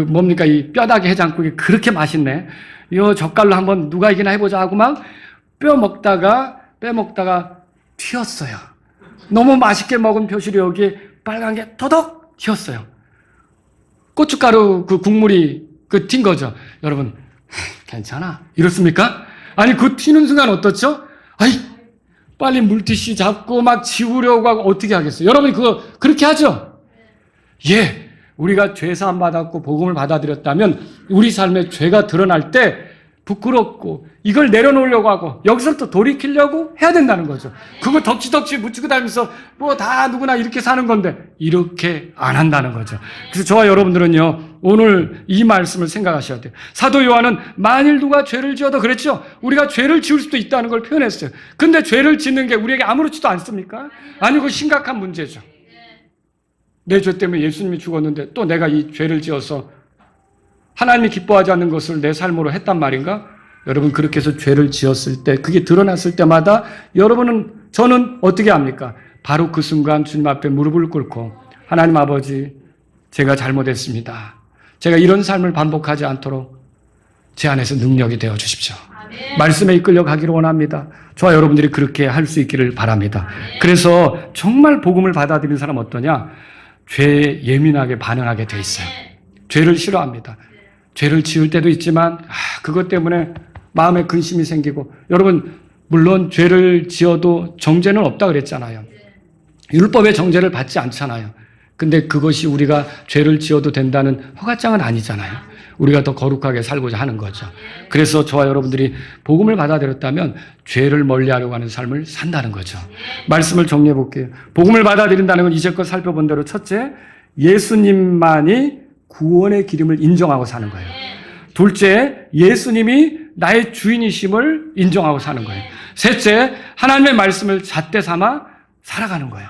뭡니까 이 뼈다귀 해장국이 그렇게 맛있네. 요 젓갈로 한번 누가 이기나 해보자 하고 막 뼈 먹다가 튀었어요. 너무 맛있게 먹은 표시로 여기 빨간 게 더덕 튀었어요. 고춧가루 그 국물이 튄 거죠. 여러분 괜찮아 이렇습니까? 아니 그 튀는 순간 어떻죠? 빨리 물티슈 잡고 막 지우려고 하고 어떻게 하겠어요? 여러분이 그거 그렇게 하죠? 우리가 죄사함 받았고 복음을 받아들였다면 우리 삶에 죄가 드러날 때 부끄럽고 이걸 내려놓으려고 하고 여기서부터 돌이키려고 해야 된다는 거죠. 그거 덕지덕지 묻히고 다니면서 뭐 다 누구나 이렇게 사는 건데 이렇게 안 한다는 거죠. 그래서 저와 여러분들은요 오늘 이 말씀을 생각하셔야 돼요. 사도 요한은 만일 누가 죄를 지어도 그랬죠. 우리가 죄를 지을 수도 있다는 걸 표현했어요. 근데 죄를 짓는 게 우리에게 아무렇지도 않습니까? 아니 그거 심각한 문제죠. 내 죄 때문에 예수님이 죽었는데 또 내가 이 죄를 지어서 하나님이 기뻐하지 않는 것을 내 삶으로 했단 말인가? 여러분 그렇게 해서 죄를 지었을 때 그게 드러났을 때마다 저는 어떻게 합니까? 바로 그 순간 주님 앞에 무릎을 꿇고 하나님 아버지 제가 잘못했습니다. 제가 이런 삶을 반복하지 않도록 제 안에서 능력이 되어 주십시오. 아멘. 말씀에 이끌려 가기를 원합니다. 저와 여러분들이 그렇게 할 수 있기를 바랍니다. 아멘. 그래서 정말 복음을 받아들이는 사람 어떠냐? 죄에 예민하게 반응하게 돼 있어요. 죄를 싫어합니다. 죄를 지을 때도 있지만 그것 때문에 마음에 근심이 생기고 여러분 물론 죄를 지어도 정죄는 없다 그랬잖아요. 율법의 정죄를 받지 않잖아요. 근데 그것이 우리가 죄를 지어도 된다는 허가장은 아니잖아요. 우리가 더 거룩하게 살고자 하는 거죠. 그래서 저와 여러분들이 복음을 받아들였다면 죄를 멀리하려고 하는 삶을 산다는 거죠. 말씀을 정리해 볼게요. 복음을 받아들인다는 건 이제껏 살펴본 대로 첫째, 예수님만이 구원의 기름을 인정하고 사는 거예요. 둘째, 예수님이 나의 주인이심을 인정하고 사는 거예요. 셋째, 하나님의 말씀을 잣대 삼아 살아가는 거예요.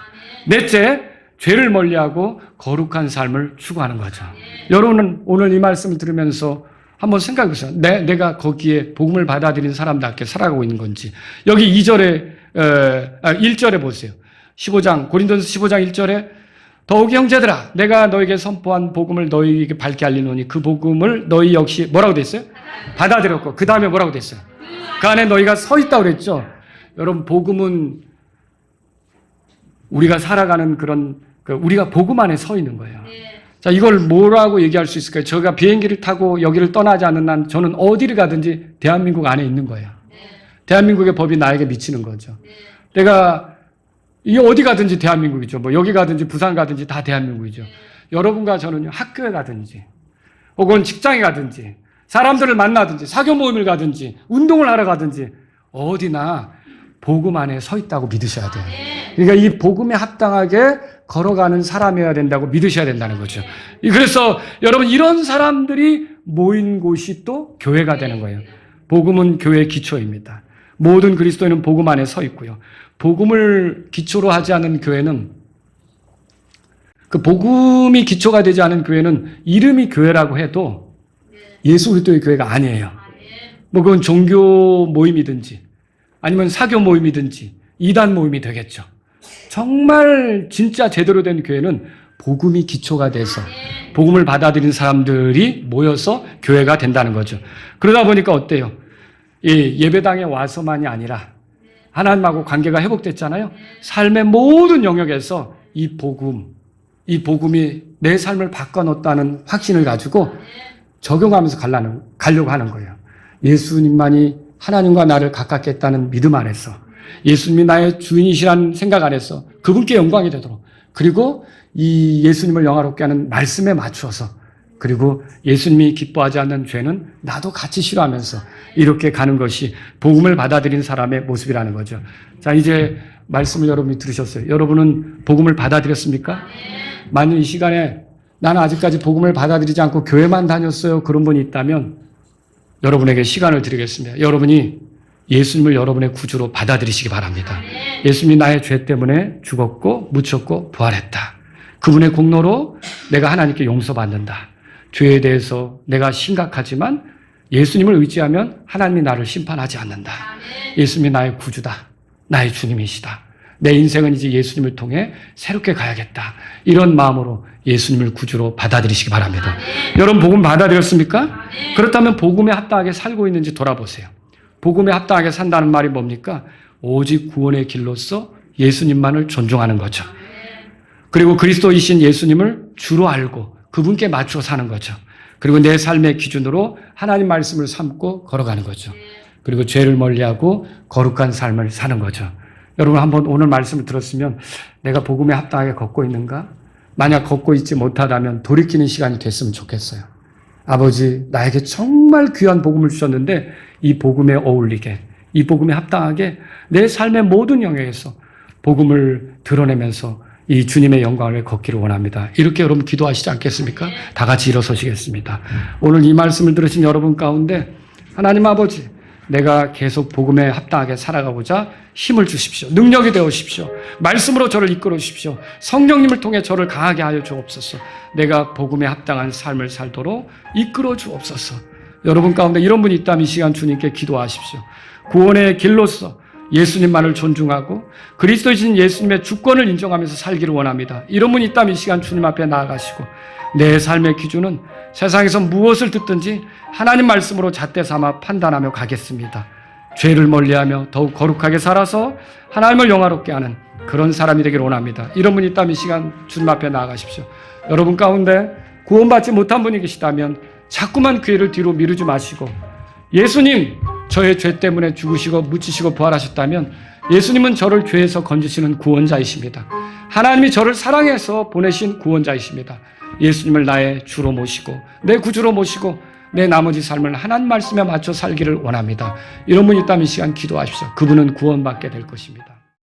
넷째, 죄를 멀리하고 거룩한 삶을 추구하는 거죠. 여러분은 오늘 이 말씀을 들으면서 한번 생각해 보세요. 내가 거기에 복음을 받아들인 사람답게 살아가고 있는 건지. 여기 1절에 보세요. 15장, 고린도전서 15장 1절에 더욱이 형제들아 내가 너에게 선포한 복음을 너희에게 밝게 알리노니 그 복음을 너희 역시 뭐라고 됐어요? 받아들였고 그 다음에 뭐라고 됐어요? 그 안에 너희가 서 있다고 그랬죠. 여러분 복음은 우리가 살아가는 그런 우리가 복음 안에 서 있는 거예요. 자, 이걸 뭐라고 얘기할 수 있을까요? 제가 비행기를 타고 여기를 떠나지 않는 한 저는 어디를 가든지 대한민국 안에 있는 거예요. 대한민국의 법이 나에게 미치는 거죠. 내가 이 어디 가든지 대한민국이죠. 뭐 여기 가든지 부산 가든지 다 대한민국이죠. 여러분과 저는 학교에 가든지 혹은 직장에 가든지 사람들을 만나든지 사교 모임을 가든지 운동을 하러 가든지 어디나 복음 안에 서 있다고 믿으셔야 돼요. 그러니까 이 복음에 합당하게 걸어가는 사람이어야 된다고 믿으셔야 된다는 거죠. 그래서 여러분 이런 사람들이 모인 곳이 또 교회가 되는 거예요. 복음은 교회의 기초입니다. 모든 그리스도인은 복음 안에 서 있고요. 복음을 기초로 하지 않은 교회는 그 복음이 기초가 되지 않은 교회는 이름이 교회라고 해도 예수 그리스도의 교회가 아니에요. 뭐 그건 종교 모임이든지 아니면 사교 모임이든지 이단 모임이 되겠죠. 정말 진짜 제대로 된 교회는 복음이 기초가 돼서 복음을 받아들인 사람들이 모여서 교회가 된다는 거죠. 그러다 보니까 어때요? 이 예배당에 와서만이 아니라 하나님하고 관계가 회복됐잖아요. 삶의 모든 영역에서 이 복음이 내 삶을 바꿔놓았다는 확신을 가지고 적용하면서 가려고 하는 거예요. 예수님만이 하나님과 나를 가깝게 했다는 믿음 안에서, 예수님이 나의 주인이시라는 생각 안에서 그분께 영광이 되도록, 그리고 이 예수님을 영화롭게 하는 말씀에 맞추어서, 그리고 예수님이 기뻐하지 않는 죄는 나도 같이 싫어하면서 이렇게 가는 것이 복음을 받아들인 사람의 모습이라는 거죠. 자, 이제 말씀을 여러분이 들으셨어요. 여러분은 복음을 받아들였습니까? 만약 이 시간에 나는 아직까지 복음을 받아들이지 않고 교회만 다녔어요, 그런 분이 있다면 여러분에게 시간을 드리겠습니다. 여러분이 예수님을 여러분의 구주로 받아들이시기 바랍니다. 예수님이 나의 죄 때문에 죽었고 묻혔고 부활했다. 그분의 공로로 내가 하나님께 용서받는다. 죄에 대해서 내가 심각하지만 예수님을 의지하면 하나님이 나를 심판하지 않는다. 예수님이 나의 구주다. 나의 주님이시다. 내 인생은 이제 예수님을 통해 새롭게 가야겠다. 이런 마음으로 예수님을 구주로 받아들이시기 바랍니다. 여러분 복음 받아들였습니까? 그렇다면 복음에 합당하게 살고 있는지 돌아보세요. 복음에 합당하게 산다는 말이 뭡니까? 오직 구원의 길로서 예수님만을 존중하는 거죠. 그리고 그리스도이신 예수님을 주로 알고 그분께 맞춰 사는 거죠. 그리고 내 삶의 기준으로 하나님 말씀을 삼고 걸어가는 거죠. 그리고 죄를 멀리하고 거룩한 삶을 사는 거죠. 여러분 한번 오늘 말씀을 들었으면 내가 복음에 합당하게 걷고 있는가? 만약 걷고 있지 못하다면 돌이키는 시간이 됐으면 좋겠어요. 아버지, 나에게 정말 귀한 복음을 주셨는데 이 복음에 어울리게, 이 복음에 합당하게 내 삶의 모든 영역에서 복음을 드러내면서 이 주님의 영광을 걷기를 원합니다. 이렇게 여러분 기도하시지 않겠습니까? 다 같이 일어서시겠습니다. 오늘 이 말씀을 들으신 여러분 가운데 하나님 아버지, 내가 계속 복음에 합당하게 살아가고자 힘을 주십시오. 능력이 되어 주십시오. 말씀으로 저를 이끌어 주십시오. 성령님을 통해 저를 강하게 하여 주옵소서. 내가 복음에 합당한 삶을 살도록 이끌어 주옵소서. 여러분 가운데 이런 분이 있다면 이 시간 주님께 기도하십시오. 구원의 길로서 예수님만을 존중하고 그리스도이신 예수님의 주권을 인정하면서 살기를 원합니다. 이런 분이 있다면 이 시간 주님 앞에 나아가시고 내 삶의 기준은 세상에서 무엇을 듣든지 하나님 말씀으로 잣대 삼아 판단하며 가겠습니다. 죄를 멀리하며 더욱 거룩하게 살아서 하나님을 영화롭게 하는 그런 사람이 되기를 원합니다. 이런 분이 있다면 이 시간 주님 앞에 나아가십시오. 여러분 가운데 구원받지 못한 분이 계시다면 자꾸만 그 일을 뒤로 미루지 마시고 예수님, 저의 죄 때문에 죽으시고 묻히시고 부활하셨다면 예수님은 저를 죄에서 건지시는 구원자이십니다. 하나님이 저를 사랑해서 보내신 구원자이십니다. 예수님을 나의 주로 모시고 내 구주로 모시고 내 나머지 삶을 하나님 말씀에 맞춰 살기를 원합니다. 이런 분이 있다면 이 시간 기도하십시오. 그분은 구원받게 될 것입니다.